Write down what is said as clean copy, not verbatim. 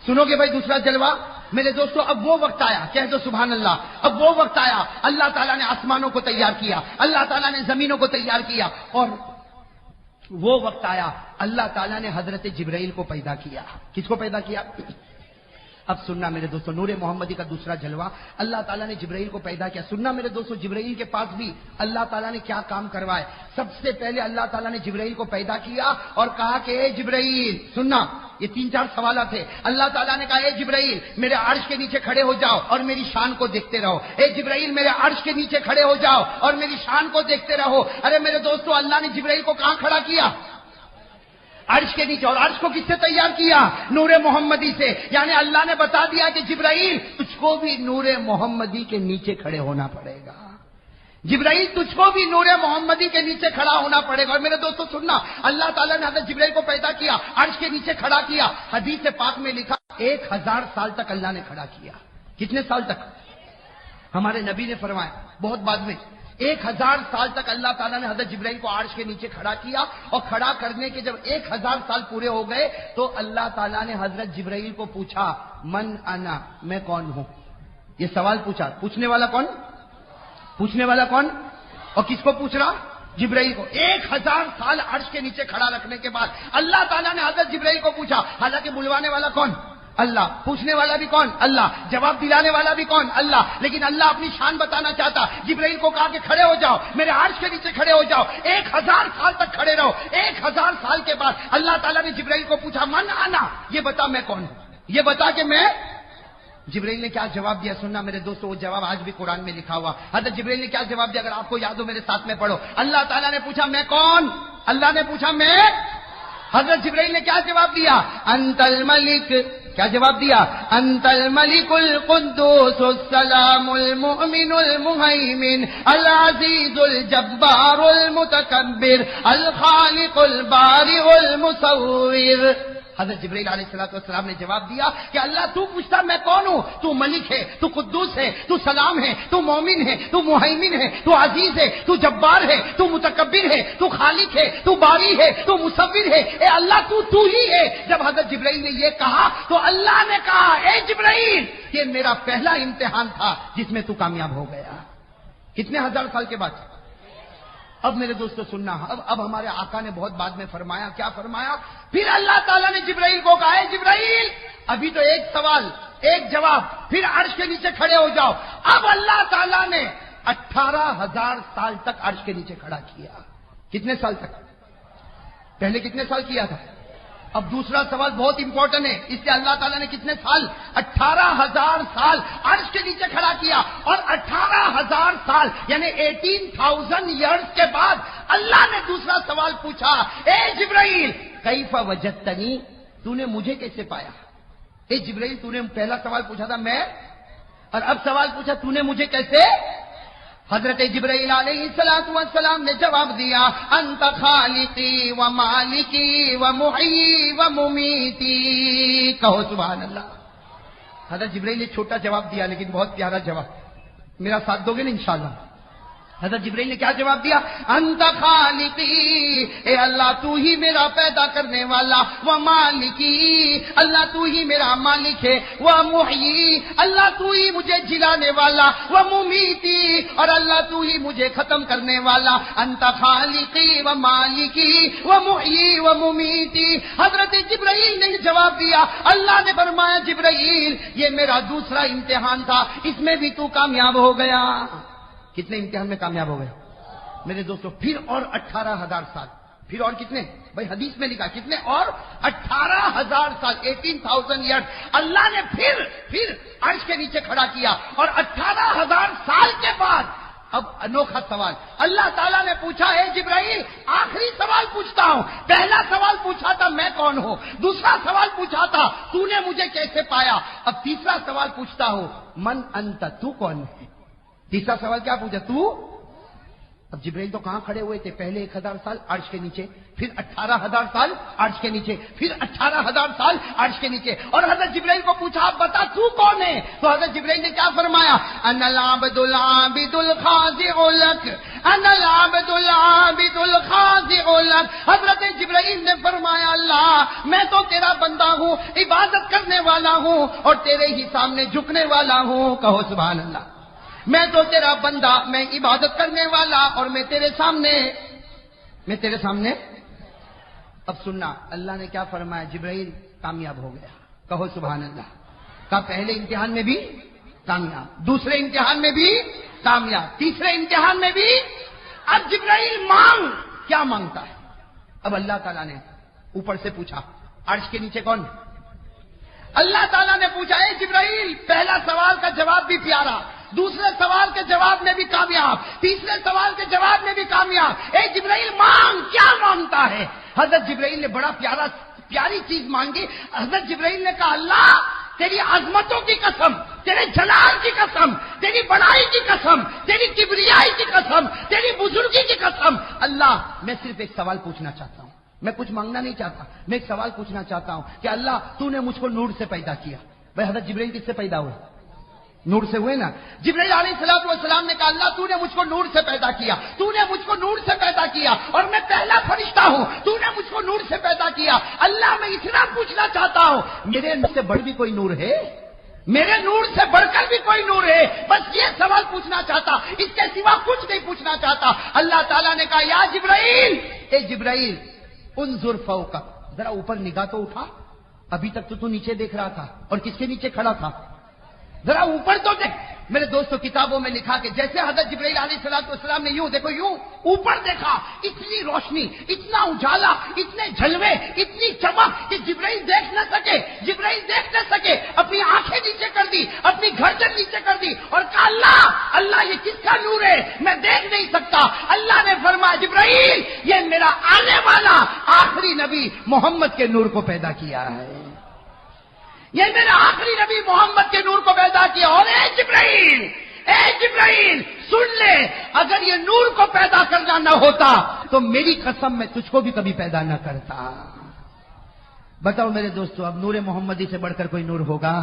سنو گے بھائی دوسرا جلوہ میرے دوستو؟ اب وہ وقت آیا، کہہ دو سبحان اللہ، اب وہ وقت آیا، اللہ تعالیٰ نے آسمانوں کو تیار کیا، اللہ تعالیٰ نے زمینوں کو تیار کیا، اور وہ وقت آیا اللہ تعالیٰ نے حضرت جبرائیل کو پیدا کیا۔ کس کو پیدا کیا؟ اب سننا میرے دوستو، نور محمدی کا دوسرا جلوہ، اللہ تعالیٰ نے جبرائیل کو پیدا کیا۔ سننا میرے دوستو، جبرائیل کے پاس بھی اللہ تعالیٰ نے کیا کام کروائے۔ سب سے پہلے اللہ تعالیٰ نے جبرائیل کو پیدا کیا اور کہا کہ اے جبرائیل، سننا یہ 3-4 سوالات تھے۔ اللہ تعالیٰ نے کہا اے جبرائیل میرے عرش کے نیچے کھڑے ہو جاؤ اور میری شان کو دیکھتے رہو۔ اے جبرائیل میرے عرش کے نیچے کھڑے ہو جاؤ اور میری شان کو دیکھتے رہو۔ ارے میرے دوستو، اللہ نے جبرائیل کو کہاں کھڑا کیا؟ عرش کے نیچے۔ اور عرش کو کس سے تیار کیا؟ نور محمدی سے۔ یعنی اللہ نے بتا دیا کہ جبرائیل تجھ کو بھی نور محمدی کے نیچے کھڑے ہونا پڑے گا، جبرائیل تجھ کو بھی نور محمدی کے نیچے کھڑا ہونا پڑے گا۔ اور میرے دوستو سننا، اللہ تعالیٰ نے حضرت جبرائیل کو پیدا کیا، عرش کے نیچے کھڑا کیا۔ حدیث پاک میں لکھا 1000 سال تک اللہ نے کھڑا کیا۔ کتنے سال تک؟ ہمارے نبی نے فرمایا بہت بعد میں 1000 سال تک اللہ تعالیٰ نے حضرت جبرائیل کو عرش کے نیچے کھڑا کیا، اور کھڑا کرنے کے جب 1000 سال پورے ہو گئے تو اللہ تعالیٰ نے حضرت جبرائیل کو پوچھا من انا، میں کون ہوں؟ یہ سوال پوچھا۔ پوچھنے والا کون؟ پوچھنے والا کون؟ اور کس کو پوچھ رہا؟ جبرائیل کو۔ 1000 سال عرش کے نیچے کھڑا رکھنے کے بعد اللہ تعالیٰ نے حضرت جبرائیل کو پوچھا، حالانکہ بلوانے والا کون؟ اللہ۔ پوچھنے والا بھی کون؟ اللہ۔ جواب دلانے والا بھی کون؟ اللہ۔ لیکن اللہ اپنی شان بتانا چاہتا، جبرائیل کو کہا کہ کھڑے ہو جاؤ، میرے عرش کے نیچے کھڑے ہو جاؤ، 1000 سال تک کھڑے رہو۔ 1000 سال کے بعد اللہ تعالیٰ نے جبرائیل کو پوچھا من انا، یہ بتا میں کون ہوں، یہ بتا کہ میں۔ جبرائیل نے کیا جواب دیا؟ سننا میرے دوستو، وہ جواب آج بھی قرآن میں لکھا ہوا۔ حضرت جبرائیل نے کیا جواب دیا؟ اگر آپ کو یاد ہو میرے ساتھ میں پڑھو۔ اللہ تعالیٰ نے پوچھا میں کون؟ اللہ نے پوچھا میں۔ حضرت جبرائیل نے کیا جواب دیا؟ انت الملک۔ کیا جواب دیا؟ انت الملک القدوس السلام المؤمن المہیمن العزیز الجبار المتکبر الخالق البارئ المصور۔ حضرت جبرائیل علیہ السلام نے جواب دیا کہ اللہ تو پوچھتا میں کون ہوں؟ تو ملک ہے، تو قدوس ہے، تو سلام ہے، تو مومن ہے، تو مہیمن ہے، تو عزیز ہے، تو جبار ہے، تو متکبر ہے، تو خالق ہے، تو باری ہے، تو مصور ہے۔ اے اللہ تو ہی ہے۔ جب حضرت جبرائیل نے یہ کہا تو اللہ نے کہا اے جبرائیل یہ میرا پہلا امتحان تھا جس میں تو کامیاب ہو گیا۔ کتنے 1000 سال کے بعد؟ اب میرے دوستو سننا، اب ہمارے آقا نے بہت بعد میں فرمایا، کیا فرمایا؟ پھر اللہ تعالیٰ نے جبرائیل کو کہا اے جبرائیل ابھی تو ایک سوال ایک جواب، پھر عرش کے نیچے کھڑے ہو جاؤ۔ اب اللہ تعالیٰ نے 18000 سال تک عرش کے نیچے کھڑا کیا۔ کتنے سال تک؟ پہلے کتنے سال کیا تھا؟ اب دوسرا سوال بہت امپورٹنٹ ہے، اس سے اللہ تعالیٰ نے کتنے سال؟ 18000 سال عرش کے نیچے کھڑا کیا، اور 18000 سال یعنی 18,000 ایئرز کے بعد اللہ نے دوسرا سوال پوچھا اے جبرائیل کیف وجدتنی، تو نے مجھے کیسے پایا؟ اے جبرائیل تو نے پہلا سوال پوچھا تھا میں، اور اب سوال پوچھا تو نے مجھے کیسے؟ حضرت جبرائیل علیہ السلام نے جواب دیا انت خالقی و مالکی و محیی و ممیتی۔ کہو سبحان اللہ۔ حضرت جبرائیل نے چھوٹا جواب دیا لیکن بہت پیارا جواب، میرا ساتھ دو گے نا انشاءاللہ؟ حضرت جبرائیل نے کیا جواب دیا؟ انت خالقی، اے اللہ تو ہی میرا پیدا کرنے والا، و مالکی، اللہ تو ہی میرا مالک ہے، و محیی، اللہ تو ہی مجھے جلانے والا، و ممیتی، اور اللہ تو ہی مجھے ختم کرنے والا۔ انت خالقی و مالکی و محیی و ممیتی۔ حضرت جبرائیل نے جواب دیا، اللہ نے فرمایا جبرائیل یہ میرا دوسرا امتحان تھا، اس میں بھی تو کامیاب ہو گیا۔ کتنے امتحان میں کامیاب ہو گئے میرے دوستو؟ پھر اور 18000 سال، پھر اور کتنے؟ بھائی حدیث میں لکھا کتنے؟ اور 18000 سال، 18,000 ایئرز اللہ نے پھر عرش کے نیچے کھڑا کیا، اور 18000 سال کے بعد اب انوکھا سوال اللہ تعالیٰ نے پوچھا اے جبرائیل آخری سوال پوچھتا ہوں، پہلا سوال پوچھا تھا میں کون ہوں، دوسرا سوال پوچھا تھا تو نے مجھے کیسے پایا، اب تیسرا سوال پوچھتا ہوں من انت، تو کون ہے؟ تیسرا سوال کیا پوچھا؟ تو اب جبرائیل تو کہاں کھڑے ہوئے تھے؟ پہلے 1000 سال عرش کے نیچے، پھر 18000 سال عرش کے نیچے، پھر 18000 سال عرش کے نیچے. اور حضرت جبرائیل کو پوچھا اب بتا تو کون ہے؟ تو حضرت جبرائیل نے کیا فرمایا؟ انا العبد العابد الخاضع لک، انا العبد العابد الخاضع لک. حضرت جبرائیل نے فرمایا اللہ میں تو تیرا بندہ ہوں، عبادت کرنے والا ہوں اور تیرے ہی سامنے جھکنے والا ہوں. کہو سبحان اللہ. میں تو تیرا بندہ، میں عبادت کرنے والا اور میں تیرے سامنے. اب سننا اللہ نے کیا فرمایا؟ جبرائیل کامیاب ہو گیا. کہو سبحان اللہ. کا پہلے امتحان میں بھی کامیاب، دوسرے امتحان میں بھی کامیاب، تیسرے امتحان میں بھی. اب جبرائیل مانگ، کیا مانگتا ہے؟ اب اللہ تعالیٰ نے اوپر سے پوچھا عرش کے نیچے کون؟ اللہ تعالیٰ نے پوچھا اے جبرائیل پہلا سوال کا جواب بھی پیارا، دوسرے سوال کے جواب میں بھی کامیاب، تیسرے سوال کے جواب میں بھی کامیاب. اے جبرائیل مانگ، کیا مانگتا ہے؟ حضرت جبرائیل نے بڑا پیاری چیز مانگی. حضرت جبرائیل نے کہا اللہ تیری عظمتوں کی قسم، تیرے جلال کی قسم، تیری بڑائی کی قسم، تیری کبریائی کی قسم، تیری بزرگی کی قسم، اللہ میں صرف ایک سوال پوچھنا چاہتا ہوں. میں کچھ مانگنا نہیں چاہتا، میں ایک سوال پوچھنا چاہتا ہوں کہ اللہ تو نے مجھ کو نور سے پیدا کیا. بھائی حضرت جبرائیل کس سے پیدا ہوئے؟ نور سے ہوئے نا. جبرائیل علیہ الصلوۃ والسلام نے کہا اللہ تو نے مجھ کو نور سے پیدا کیا، تو نے مجھ کو نور سے پیدا کیا اور میں پہلا فرشتہ ہوں، تو نے مجھ کو نور سے پیدا کیا. اللہ میں اتنا پوچھنا چاہتا ہوں میرے نور سے بڑھ بھی کوئی نور ہے؟ میرے نور سے بڑھ کر بھی کوئی نور ہے؟ بس یہ سوال پوچھنا چاہتا، اس کے سوا کچھ نہیں پوچھنا چاہتا. اللہ تعالیٰ نے کہا یا جبرائیل، اے جبرائیل انظر فوق، ذرا اوپر نگاہ تو اٹھا. ابھی تک تو نیچے دیکھ رہا تھا اور کس کے نیچے کھڑا تھا؟ ذرا اوپر تو دیکھ. میرے دوستوں کتابوں میں لکھا کہ جیسے حضرت جبرائیل علیہ السلام نے یوں دیکھو یوں اوپر دیکھا، اتنی روشنی، اتنا اجالا، اتنے جلوے، اتنی چمک کہ جبرائیل دیکھ نہ سکے. اپنی آنکھیں نیچے کر دی، اپنی گردن نیچے کر دی اور کہا اللہ یہ کس کا نور ہے؟ میں دیکھ نہیں سکتا. اللہ نے فرمایا جبرائیل یہ میرا آنے والا آخری نبی محمد کے نور کو پیدا کیا ہے، یہ میرا آخری نبی محمد کے نور کو پیدا کیا. اور اے جبرائیل سن لے، اگر یہ نور کو پیدا کرنا نہ ہوتا تو میری قسم میں تجھ کو بھی کبھی پیدا نہ کرتا. بتاؤ میرے دوستو اب نور محمدی سے بڑھ کر کوئی نور ہوگا؟